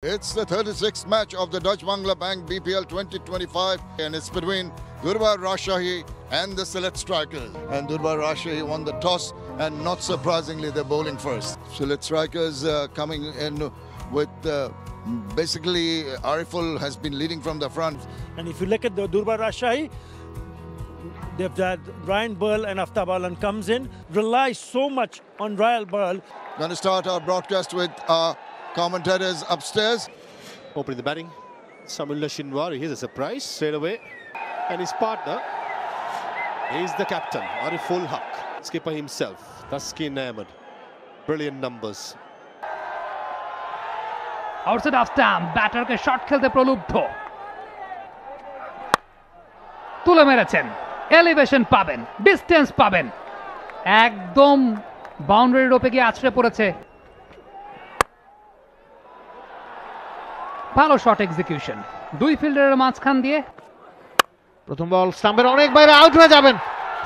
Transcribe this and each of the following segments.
It's the 36th match of the Dutch Bangla Bank BPL 2025 and it's between Durbar Rajshahi and the Sylhet Strikers. And Durbar Rajshahi won the toss and not surprisingly they're bowling first. Sylhet Strikers coming in with basically Ariful has been leading from the front. And if you look at the Durbar Rajshahi, they've had Ryan Burl and Aftab Alan comes in, relies so much on Ryan Burl. Going to start our broadcast with commentators upstairs. Opening the batting, Samullah Shinwari. Here's a surprise straight away. And his partner is the captain, Ariful Haq. Skipper himself, Taskin Ahmed. Brilliant numbers. Outside of stamp, batter ke shot খেলতে প্রলুব্ধ তুলে মেরেছেন, elevation পাবেন, distance পাবেন, একদম বাউন্ডারির উপরে গিয়ে আছড়ে পড়েছে। ভালো শট এক্সিকিউশন, দুই ফিল্ডারের মাঝখান দিয়ে। প্রথম বল স্টাম্পের অনেক বাইরে, আউট হয়ে যাবেন।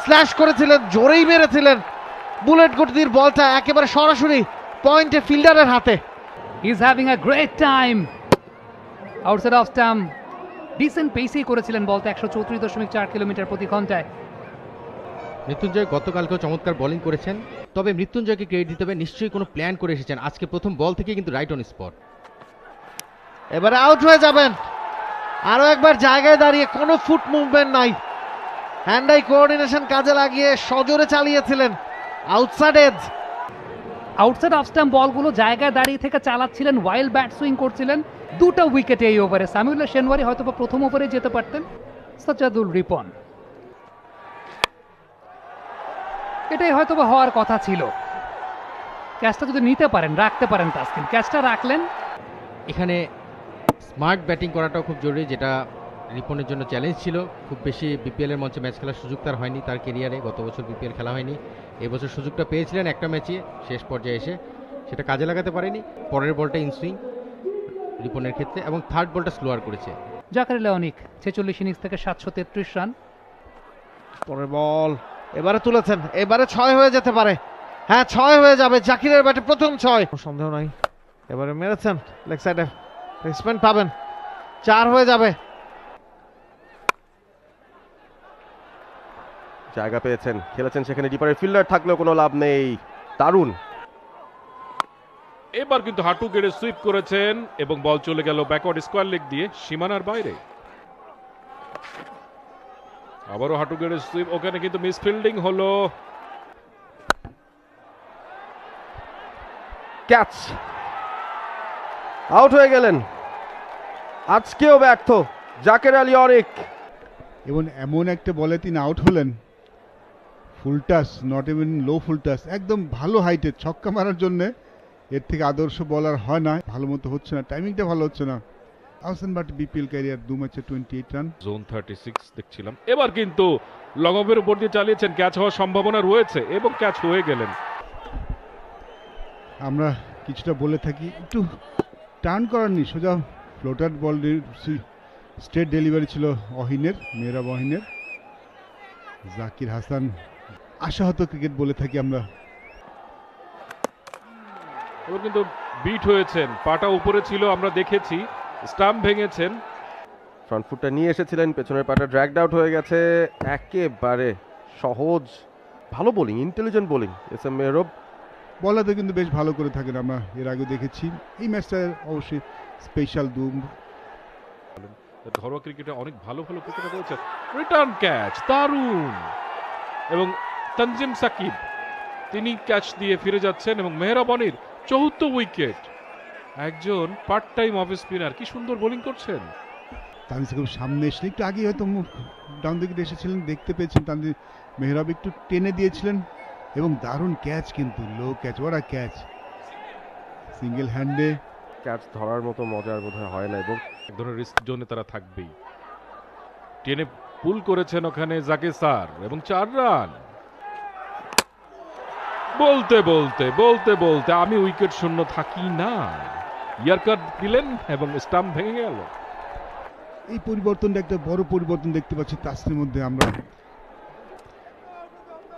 স্ল্যাশ করেছিলেন, জোরেই মেরেছিলেন, বুলেট গতির বলটা একেবারে সরাসরি পয়েন্টে ফিল্ডারের হাতে। He's having a great time. Outside of stump, decent পেসেই করেছিলেন বলটা 134.4 কিলোমিটার প্রতি ঘন্টায়। মৃত্যুঞ্জয় গতকালকেও চমৎকার বোলিং করেছেন, তবে মৃত্যুঞ্জয়কে ক্রেডিট দিতে হবে, নিশ্চয়ই কোনো প্ল্যান করে এসেছেন। আজকে প্রথম বল থেকে কিন্তু রাইট অন স্পট। এবারে আউট হয়ে যাবেন। আরো একবার জায়গায় দাঁড়িয়ে কোনো ফুট মুভমেন্ট নাই, হ্যান্ড আই কোঅর্ডিনেশন কাজে লাগিয়ে সজোরে চালিয়েছিলেন outside edge. Outside off stump বলগুলো জায়গায় দাঁড়িয়ে থেকে চালাচ্ছিলেন, ওয়াইল্ড ব্যাট সুইং করছিলেন। দুটো উইকেটে এই ওভারে সামিউল্লাহ শেনওয়ারি হয়তো প্রথম ওভারে যেতে পারতেন, সাজ্জাদুল রিপন। এটাই হয়তো হওয়ার কথা ছিল। ক্যাচটা যদি নিতে পারেন, রাখতে পারেন তাসকিন, ক্যাচটা রাখলেন। এখানে স্মার্ট ব্যাটিং করাটাও খুব জরুরি, যেটা রিপনের জন্য চ্যালেঞ্জ ছিল। খুব বেশি বিপিএলের মঞ্চে ম্যাচ খেলার সুযোগ তার হয়নি তার কেরিয়ারে, গত বছর বিপিএল খেলা হয়নি। এবছর সুযোগটা পেয়েছিলেন একটা ম্যাচে শেষ পর্যায়ে এসে, সেটা কাজে লাগাতে পারেনি। পরের বলটা ইনসুইং রিপনের ক্ষেত্রে, এবং থার্ড বলটা স্লোয়ার করেছে। জাকারিয়া অনিক 46 ইনিংস থেকে 733 রান। পরের বল এবারে তুলেছেন, এবারে 6 হয়ে যেতে পারে। হ্যাঁ, 6 হয়ে যাবে। জাকিরের ব্যাটে প্রথম 6, সন্দেহ নাই। এবারে মেরেছেন লেগ সাইডে, রিসপেন্ড পাবেন, 4 হয়ে যাবে। জায়গা পেয়েছেন, খেলেছেন সেখানে ডিপারের ফিল্ডার থাকলেও কোনো লাভ নেই। দারুণ। এবার কিন্তু হাঁটু গেড়ে সুইপ করেছেন এবং বল চলে গেল ব্যাকওয়ার্ড স্কোয়ার লেগ দিয়ে সীমানার বাইরে। আবারও হাঁটু গেড়ে সুইপ, ওখানে কিন্তু মিস ফিল্ডিং হলো। ক্যাচ, আউট হয়ে গেলেন। আজকেও ব্যর্থ জাকের আলী অরিক। এবং এমন একটা বলে তিনি আউট হলেন, ফুল touch, not even low full touch, একদম ভালো হাইটে ছক্কা মারার জন্য। এর থেকে আদর্শ বলার হয় না, ভালো মতো হচ্ছে না, টাইমিংটা ভালো হচ্ছে না। আহসান বাট বিপিএল ক্যারিয়ার 2 ম্যাচে 28 রান, জোন 36 দেখছিলাম। এবার কিন্তু লং অফের উপর দিয়ে চালিয়েছেন, ক্যাচ হওয়ার সম্ভাবনা রয়েছে এবং ক্যাচ হয়ে গেলেন। আমরা কিছুটা বলে থাকি একটু টার্ন করারনি, সোজা ফ্লোটার বল, স্ট্রেট ডেলিভারি ছিল অহিনের, মেহরাব অহিনের। জাকির হাসান আশাহত ক্রিকেট বলে থাকি আমরা। এবার কিন্তু বিট হয়েছেন, পাটা উপরে ছিল, আমরা দেখেছি, স্টাম্প ভেঙেছেন। ফ্রন্ট ফুটটা নিয়ে এসেছিলেন, পেছনের পাটা ড্র্যাগড আউট হয়ে গেছে। একেবারে সহজ, ভালো bowling, intelligent bowling S M Mehrab. বলাতে কিন্তু বেশ ভালো করে থাকেন, আমরা এর আগে দেখেছি। এই ম্যাচটা অবশ্যই স্পেশাল। ঘরোয়া ক্রিকেটে অনেক ভালো ভালো ক্রিকেটার রয়েছে। রিটার্ন ক্যাচ, দারুণ। এবং তানজিম সাকিব তিনি ক্যাচ দিয়ে ফিরে যাচ্ছেন এবং মেহরাব অনির 74 উইকেট। একজন পার্ট টাইম অফ স্পিনার, কি সুন্দর বোলিং করছেন। তানজিম সাকিব সামনে এসে একটু আগে হয়তো ডাউন উইকেট এসেছিলেন, দেখতে পেয়েছেন তানজিম, মেহরাব একটু টেনে দিয়েছিলেন এবং দারুণ ক্যাচ, কিন্তু লো ক্যাচ, ওরা ক্যাচ সিঙ্গেল হ্যান্ডে। ক্যাচ ধরার মতো মজার বোধহয় হয় না, এবং এক ধরনের রিস্ক জোনে তারা থাকবেই। টেনে পুল করেছেন ওখানে জাকির স্যার এবং 4 রান। বলতে বলতে বলতে বলতে আমি উইকেট শূন্য থাকি না, ইয়ার্কার দিলেন এবং স্টাম্প ভেঙে গেল। এই পরিবর্তনটা একটা বড় পরিবর্তন দেখতে পাচ্ছি তাসকিনের মধ্যে। আমরা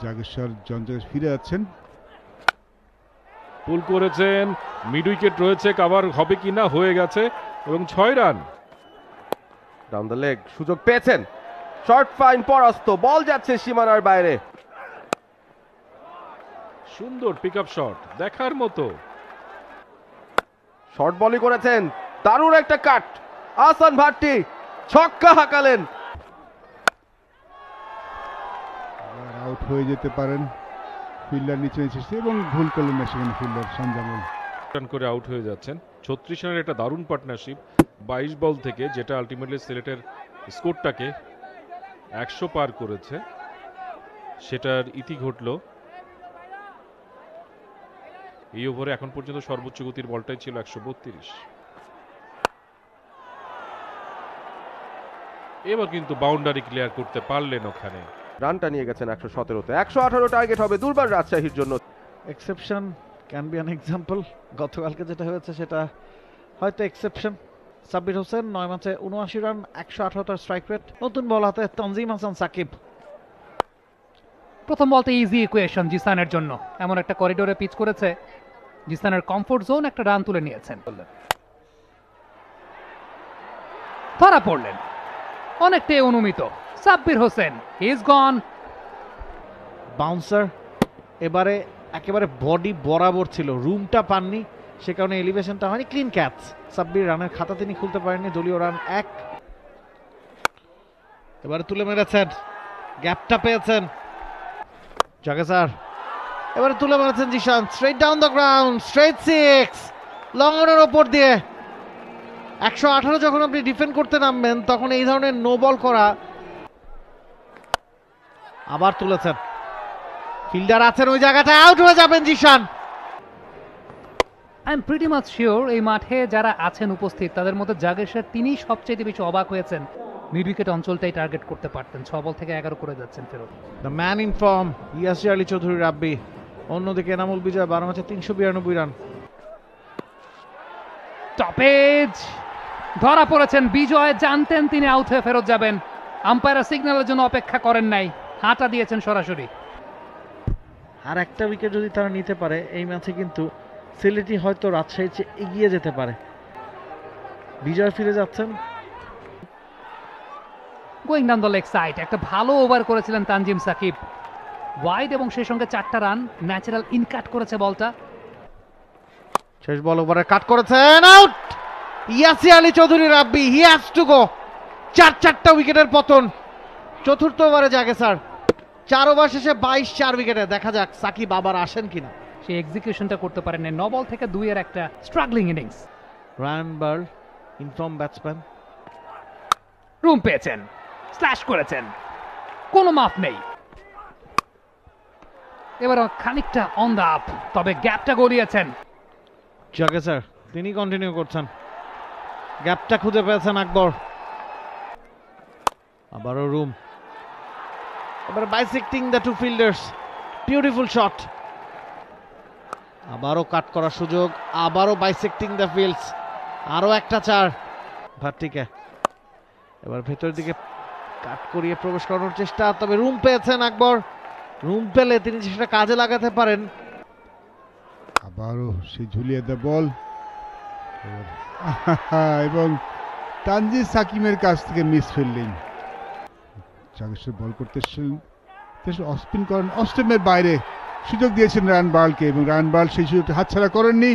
জাগেশ্বর জঞ্জাগেশ ফিরে যাচ্ছেন, পুল করেছেন, মিড উইকেট রয়েছে, কাভার হবে কিনা, হয়ে গেছে এবং 6 রান। ডাউন দ্য লেগ সুযোগ পেয়েছেন, শর্ট ফাইন পরাস্ত, বল যাচ্ছে সীমানার বাইরে। সুন্দর পিক আপ শট, দেখার মতো। শর্ট বলই করেছেন, দারুণ একটা কাট, আহসান ভাট্টি ছক্কা হাঁকালেন। আউট হয়ে যেতে পারেন, ফিল্ডার নিচে এসেছে এবং ভুল করলেন না সেখানে ফিল্ডার সঞ্জামুল। রান করে আউট হয়ে যাচ্ছেন। 36 রানের একটা দারুণ পার্টনারশিপ 22 বল থেকে, যেটা আলটিমেটলি সিলেটের স্কোরটাকে 100 পার করেছে, সেটার ইতি ঘটল। এই ওভারে এখন পর্যন্ত সর্বোচ্চ গতির বলটাই ছিল 132। এবার কিন্তু বাউন্ডারি ক্লিয়ার করতে পারলেন ওখানে। রানটা নিয়ে গেছেন 117তে, 118 টার্গেট হবে দুর্বার রাজশাহীর জন্য। Exception can be an example. গতকালকে যেটা হয়েছে সেটা হয়তো এক্সেপশন। সাব্বির হোসেন 9 ম্যাচে 79 রান, 118 স্ট্রাইক রেট। নতুন বল হাতে তানজিম হাসান সাকিব। প্রথম বলতে ইজি ইকুয়েশন জিসানের জন্য, এমন একটা করিডোরে পিচ করেছে, জিসানের কমফোর্ট জোন, একটা রান তুলে নিয়েছেন। ধরা পড়লেন অনেকটাই অনুমিত Sabbir Hossain, he is gone. Bouncer এবারে একেবারে বডি বরাবর ছিল, রুমটা পাননি, সে কারণে এলিভেশনটা হয়নি। ক্লিন ক্যাচ, সাব্বির রানের খাতা তিনি খুলতে পারেননি, দলীয় রান 1। এবারে তুলে মেরেছেন, গ্যাপটা পেয়েছেন জাগেসার, এবারে তুলে মেরেছেন Zishan, straight down the ground, straight 6, long অনের ওপর দিয়ে। 118 যখন আপনি ডিফেন্ড করতে নামবেন তখন এই ধরনের নো বল করা। আবার তুলেছেন, ফিল্ডার আছেন ওই জায়গাটায়, আউট হয়ে যাবেন Zishan. I am pretty much sure এই মাঠে যারা আছেন উপস্থিত তাদের মধ্যে জাগেশ্বর তিনি সবচেয়ে বেশি অবাক হয়েছেন। মিড উইকেট অঞ্চলটাই টার্গেট করতে পারতেন, 6 বল থেকে 11 করে যাচ্ছেন ফেরত। The man in form Yasir Ali Chowdhury Rabbi. অন্যদিকে এনামুল বিজয় 12 ম্যাচে 392 রান। টপেজ ধরা পড়েছেন বিজয়, জানতেন তিনি আউট হয়ে ফেরত যাবেন, আম্পায়ার সিগন্যালের জন্য অপেক্ষা করেন নাই, হাঁটা দিয়েছেন সরাসরি। আর একটা উইকেট যদি তারা নিতে পারে এই ম্যাচে কিন্তু সিলেটি হয়তো রাজশাহীর চেয়ে এগিয়ে যেতে পারে। বিজয় ফিরে যাচ্ছেন। Going down the leg side, একটা ভালো ওভার করেছিলেন তানজিম সাকিব, ওয়াইড এবং সেই সঙ্গে 4টা রান, ন্যাচারাল ইনকাট করেছে বলটা। শেষ বল ওভারে কাট করেছেন, out. Yasir Ali Chowdhury Rabbi, he has to go. 4টা উইকেটের পতন চতুর্থ ওভারে জাগে স্যার। 4 ওভার শেষে 22 উইকেটে। দেখা যাক সাকিব আবার আসেন কিনা। সেই এক্সিকিউশনটা করতে পারেন না, 9 বল থেকে 2 এর একটা struggling innings. Ryan Burl in form batsman, room পেয়েছেন, স্ল্যাশ করেছেন, কোনো মাফ নেই। এবার খানিকটা অন দা আপ, তবে গ্যাপটা গড়িয়েছেন জাগে স্যার, তিনি কন্টিনিউ করছেন। গ্যাপটা খুঁজে পেয়েছেন আকবর। আবারও রুম, এবার bisecting the two fielders, beautiful shot. আবারও কাট করার সুযোগ, আবারও বাইসেক্টিং দ্য ফিল্ডস, আরও একটা 4 ভাট্টিকে। এবার ভেতরের দিকে কাট করিয়ে প্রবেশ করানোর চেষ্টা, তবে রুম পেয়েছেন আকবর। রুম পেলে তিনি সেটা কাজে লাগাতে পারেন। আবারও সে ঝুলিয়ে দেয় বল এবং তানজিদ সাকিমের কাছ থেকে মিস ফিল্ডিং। জাগেশ্বর বল করতে অস্পিন করেন, অস্টেমের বাইরে সুযোগ দিয়েছেন রায়ান বার্লকে এবং রায়ান বার্ল সেই সুযোগটা হাতছাড়া করেননি।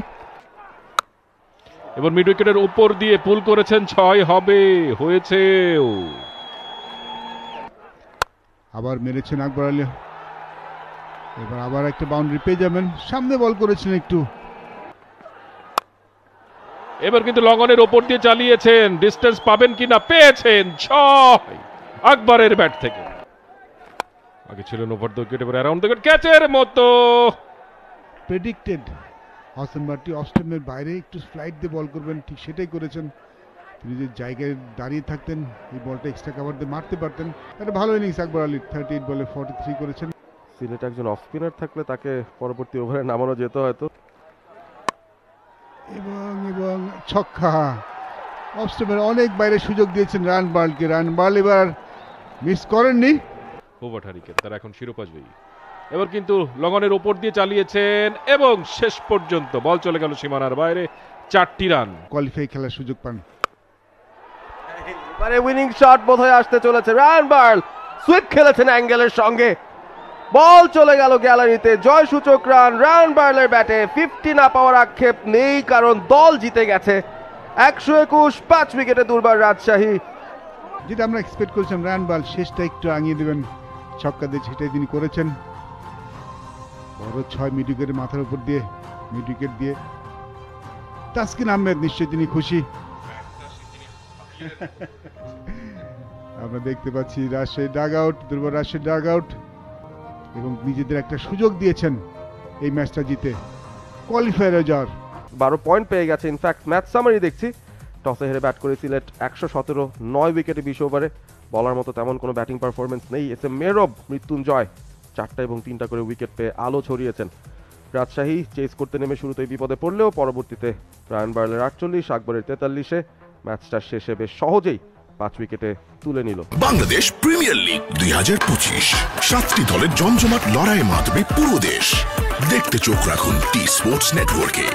এবার মিড উইকেটের উপর দিয়ে পুল করেছেন, 6 হবে, হয়েছেও। আবার মেরেছেন আকবর আলী, এবার আবার একটা বাউন্ডারি পেয়ে যাবেন। সামনে বল করেছেন একটু, এবার কিন্তু লগনের ওপর দিয়ে চালিয়েছেন, ডিস্টেন্স পাবেন কিনা, পেয়েছেন 6 আকবরের ব্যাট থেকে। আগে ছিলেন ওভার দ্য উইকেট, এবার অ্যারাউন্ড দ্য উইকেট, ক্যাচের মতো। প্রেডিক্টেড হাসান ভাট্টি অস্টেমের বাইরে একটু ফ্লাইট দিয়ে বল করবেন, ঠিক সেটাই করেছেন। তিনি যে জায়গায় দাঁড়িয়ে থাকতেন এই বলটা এক্সট্রা কাভার দিয়ে মারতে পারতেন। একটা ভালো ইনিংস আকবর আলী, 38 বলে 43 করেছেন। সিলেট একজন অফ স্পিনার থাকলে তাকে পরবর্তী ওভারে নামানো যেত হয়তো। এবং ছক্কা, অস্টেমের অনেক বাইরে সুযোগ দিয়েছেন রায়ান বার্লকে। রায়ান বার্ল এবার মিস করেননি। ওভার হারিকেন, তারা এখন শিরোপা জয়ী। এবার কিন্তু লগনের ওপর দিয়ে চালিয়েছেন এবং শেষ পর্যন্ত বল চলে গেল সীমানার বাইরে, 4টি রান। কোয়ালিফাই খেলার সুযোগ পান। এবারে উইনিং শট বোধহয় আসতে চলেছে। রায়ান বার্ল সুইপ খেলেছেন অ্যাঙ্গেলের সঙ্গে, বল চলে গেল গ্যালারিতে। জয় সূচক রান রায়ান বার্লের ব্যাটে। 50 না পাওয়ার আক্ষেপ নেই, কারণ দল জিতে গেছে। 121, 5 উইকেটে দুর্বার রাজশাহী। যেটা আমরা এক্সপেক্ট করেছিলাম, রায়ান বার্ল শেষটা একটু আঙিয়ে দেবেন ছক্কা দিয়ে, সেটাই তিনি করেছেন। বড় 6 মিড উইকেটের মাথার উপর দিয়ে, মিড উইকেট দিয়ে। তাসকিন আহমেদ নিশ্চয়ই তিনি খুশি। আমরা দেখতে পাচ্ছি রাজশাহী ডাগ আউট, দুর্বার রাজশাহী ডাগ আউট, এবং নিজেদের একটা সুযোগ দিয়েছেন এই ম্যাচটা জিতে কোয়ালিফায়ারে যাওয়ার। 12 পয়েন্ট পেয়ে গেছে। ইনফ্যাক্ট ম্যাচ সামারি দেখছি, টসে হেরে ব্যাট করে সিলেট 117, 9 উইকেটে 20 ওভারে। বলার মতো তেমন কোনো ব্যাটিং পারফরমেন্স নেই। এস এম মেহরব, মৃত্যুঞ্জয় 4টা এবং 3টা করে উইকেট পেয়ে আলো ছড়িয়েছেন। রাজশাহী চেস করতে নেমে শুরুতেই বিপদে পড়লেও পরবর্তীতে রায়ান বার্লের 48, আকবরের 43-এ ম্যাচটা শেষে বেশ সহজেই 5 উইকেটে তুলে নিল। বাংলাদেশ প্রিমিয়ার লিগ 2025, 7টি দলের জমজমাট লড়াইয়ে মাতবে পুরো দেশ। দেখতে চোখ রাখুন টি স্পোর্টস নেটওয়ার্কে।